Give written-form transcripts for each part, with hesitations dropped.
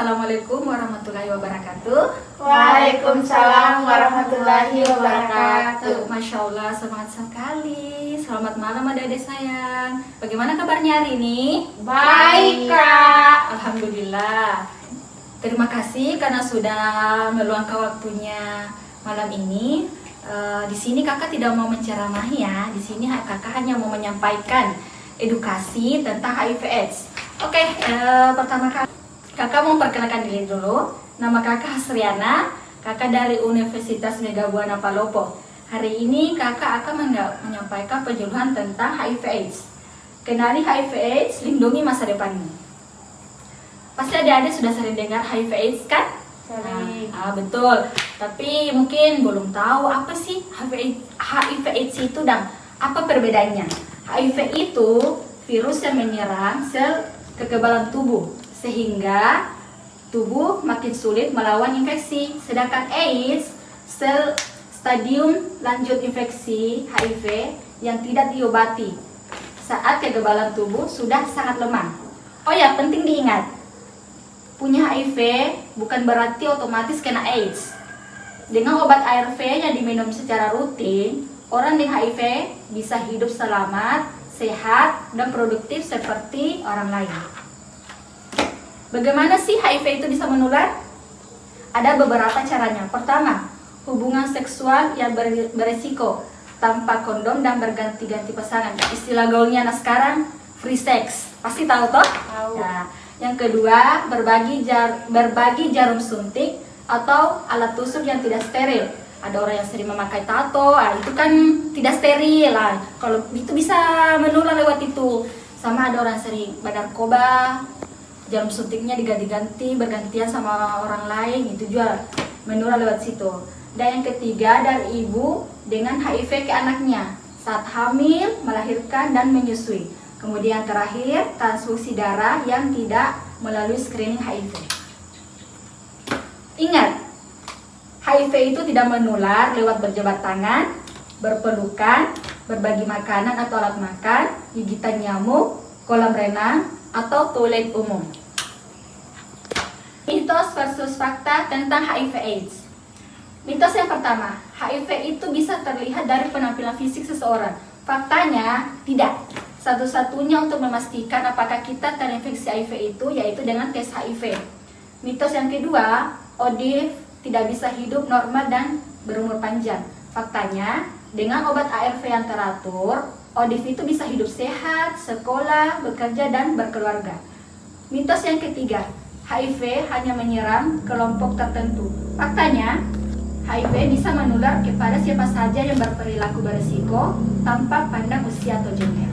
Assalamualaikum warahmatullahi wabarakatuh. Waalaikumsalam warahmatullahi wabarakatuh. Masya Allah, semangat sekali. Selamat malam adik-adik sayang. Bagaimana kabarnya hari ini? Baik, Kak. Alhamdulillah. Terima kasih karena sudah meluangkan waktunya malam ini. Di sini kakak tidak mau menceramahi ya. Di sini kakak hanya mau menyampaikan edukasi tentang HIV/AIDS. Oke, pertama kali kakak mau perkenalkan diri dulu. Nama kakak Hasriana, kakak dari Universitas Mega Buana Palopo. Hari ini kakak akan menyampaikan penyuluhan tentang HIV/AIDS. Kenali HIV/AIDS, lindungi masa depanmu. Pasti adik-adik sudah sering dengar HIV/AIDS kan? Sering. Betul. Tapi mungkin belum tahu apa sih HIV/AIDS itu dan apa perbedaannya. HIV itu virus yang menyerang sel kekebalan tubuh sehingga tubuh makin sulit melawan infeksi. Sedangkan AIDS, sel stadium lanjut infeksi HIV yang tidak diobati saat kekebalan tubuh sudah sangat lemah. Oh ya, penting diingat, punya HIV bukan berarti otomatis kena AIDS. Dengan obat ARV yang diminum secara rutin, orang dengan HIV bisa hidup selamat, sehat, dan produktif seperti orang lain. Bagaimana sih HIV itu bisa menular? Ada beberapa caranya. Pertama, hubungan seksual yang beresiko tanpa kondom dan berganti-ganti pasangan. Istilah gaulnya anak sekarang, free sex. Pasti tahu toh? Tahu. Nah, yang kedua, berbagi jarum suntik atau alat tusuk yang tidak steril. Ada orang yang sering memakai tato, itu kan tidak steril lah. Kalau itu bisa menular lewat itu. Sama ada orang sering bernarkoba, jarum suntiknya diganti-ganti, bergantian sama orang lain, itu juga menular lewat situ. Dan yang ketiga, dari ibu dengan HIV ke anaknya saat hamil, melahirkan, dan menyusui. Kemudian terakhir, transfusi darah yang tidak melalui screening HIV. Ingat, HIV itu tidak menular lewat berjabat tangan, berpelukan, berbagi makanan atau alat makan, gigitan nyamuk, kolam renang, atau toilet umum. Mitos versus fakta tentang HIV/AIDS. Mitos yang pertama, HIV itu bisa terlihat dari penampilan fisik seseorang. Faktanya, tidak. Satu-satunya untuk memastikan apakah kita terinfeksi HIV itu yaitu dengan tes HIV. Mitos yang kedua, ODIF tidak bisa hidup normal dan berumur panjang. Faktanya, dengan obat ARV yang teratur, ODIF itu bisa hidup sehat, sekolah, bekerja, dan berkeluarga. Mitos yang ketiga, HIV hanya menyerang kelompok tertentu. Faktanya, HIV bisa menular kepada siapa saja yang berperilaku berisiko tanpa pandang usia atau gender.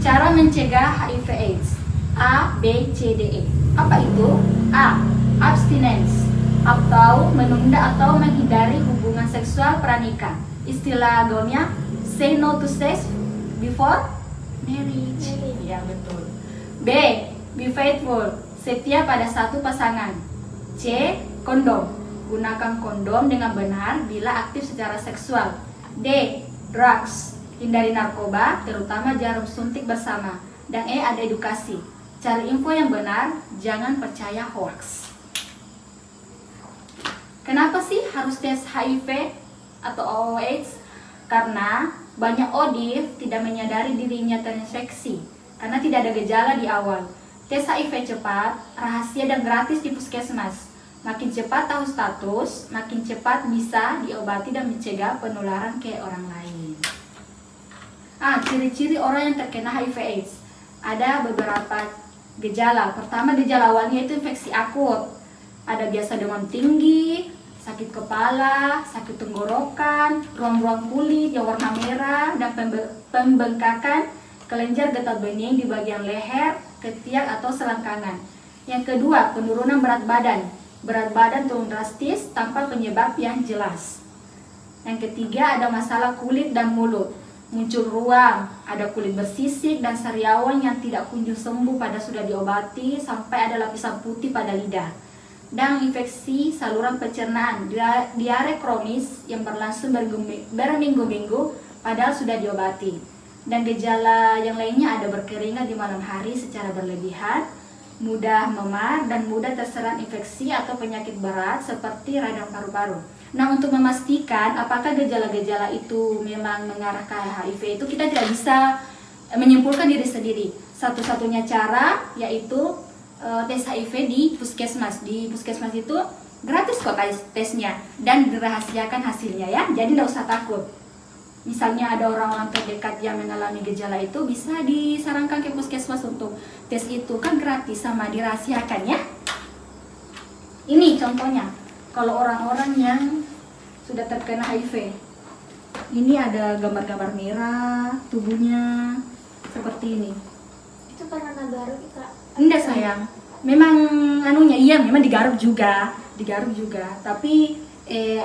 Cara mencegah HIV/AIDS. A, B, C, D, E. Apa itu? A. Abstinence atau menunda atau menghindari hubungan seksual pranikah. Istilah gaulnya say no to sex before marriage. Ya, betul. B. Be faithful, setia pada satu pasangan. C. Kondom, gunakan kondom dengan benar bila aktif secara seksual. D. Drugs, hindari narkoba, terutama jarum suntik bersama. Dan E. Ada edukasi, cari info yang benar, jangan percaya hoax. Kenapa sih harus tes HIV atau AIDS? Karena banyak ODIF tidak menyadari dirinya terinfeksi karena tidak ada gejala di awal. Tes HIV cepat, rahasia, dan gratis di puskesmas. Makin cepat tahu status, makin cepat bisa diobati dan mencegah penularan ke orang lain. Ciri-ciri orang yang terkena HIV/AIDS. Ada beberapa gejala. Pertama, gejala awalnya itu infeksi akut. Ada biasa demam tinggi, sakit kepala, sakit tenggorokan, ruam-ruam kulit yang warna merah, dan pembengkakan kelenjar getah bening di bagian leher, ketiak, atau selangkangan. Yang kedua, penurunan berat badan. Berat badan turun drastis tanpa penyebab yang jelas. Yang ketiga, ada masalah kulit dan mulut. Muncul ruam, ada kulit bersisik dan sariawan yang tidak kunjung sembuh pada sudah diobati, sampai ada lapisan putih pada lidah. Dan infeksi saluran pencernaan, diare kronis yang berlangsung berminggu-minggu padahal sudah diobati. Dan gejala yang lainnya ada berkeringat di malam hari secara berlebihan, mudah memar, dan mudah terserang infeksi atau penyakit berat seperti radang paru-paru. Nah, untuk memastikan apakah gejala-gejala itu memang mengarah ke HIV itu kita tidak bisa menyimpulkan diri sendiri. Satu-satunya cara yaitu tes HIV di puskesmas. Di puskesmas itu gratis kok tesnya dan dirahasiakan hasilnya ya. Jadi tidak usah takut. Misalnya ada orang-orang terdekat yang mengalami gejala itu, bisa disarankan ke puskesmas untuk tes itu, kan gratis sama dirahasiakan ya. Ini contohnya, kalau orang-orang yang sudah terkena HIV, ini ada gambar-gambar merah tubuhnya seperti ini. Itu karena baru kita. Enggak sayang, memang anunya iya memang digaruk juga, tapi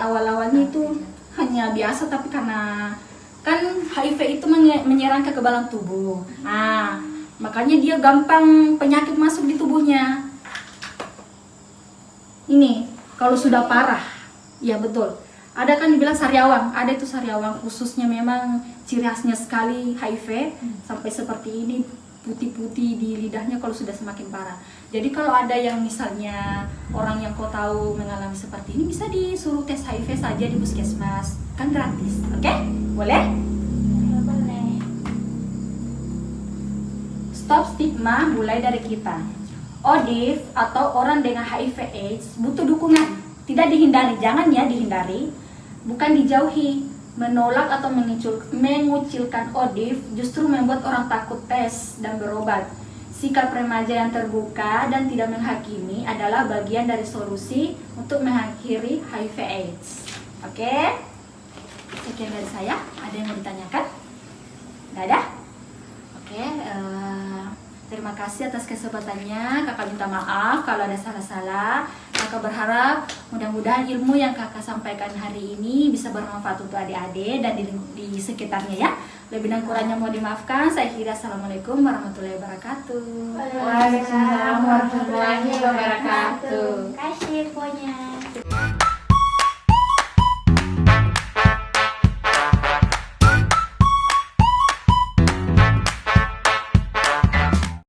awal-awalnya itu hanya biasa, tapi karena kan HIV itu menyerang kekebalan tubuh. Nah, makanya dia gampang penyakit masuk di tubuhnya. Ini kalau sudah parah, ya betul. Ada kan dibilang sariawang, ada itu sariawang khususnya memang ciri khasnya sekali HIV sampai seperti ini, putih-putih di lidahnya kalau sudah semakin parah. Jadi kalau ada yang misalnya orang yang kau tahu mengalami seperti ini, bisa disuruh tes HIV saja di puskesmas, kan gratis, oke? Boleh? Boleh. Stop stigma mulai dari kita. ODIF atau orang dengan HIV/AIDS butuh dukungan, tidak dihindari, jangan ya dihindari, bukan dijauhi. Menolak atau mengucilkan ODIF justru membuat orang takut tes dan berobat. Sikap remaja yang terbuka dan tidak menghakimi adalah bagian dari solusi untuk mengakhiri HIV/AIDS. Oke? Sekian dari saya. Ada yang mau ditanyakan? Nggak ada? Oke, terima kasih atas kesempatannya. Kakak minta maaf kalau ada salah-salah. Kakak berharap mudah-mudahan ilmu yang kakak sampaikan hari ini bisa bermanfaat untuk adik-adik dan di sekitarnya ya. Lebih dan kurangnya mau dimaafkan. Saya kira assalamualaikum warahmatullahi wabarakatuh. Waalaikumsalam warahmatullahi wabarakatuh. Terima kasih.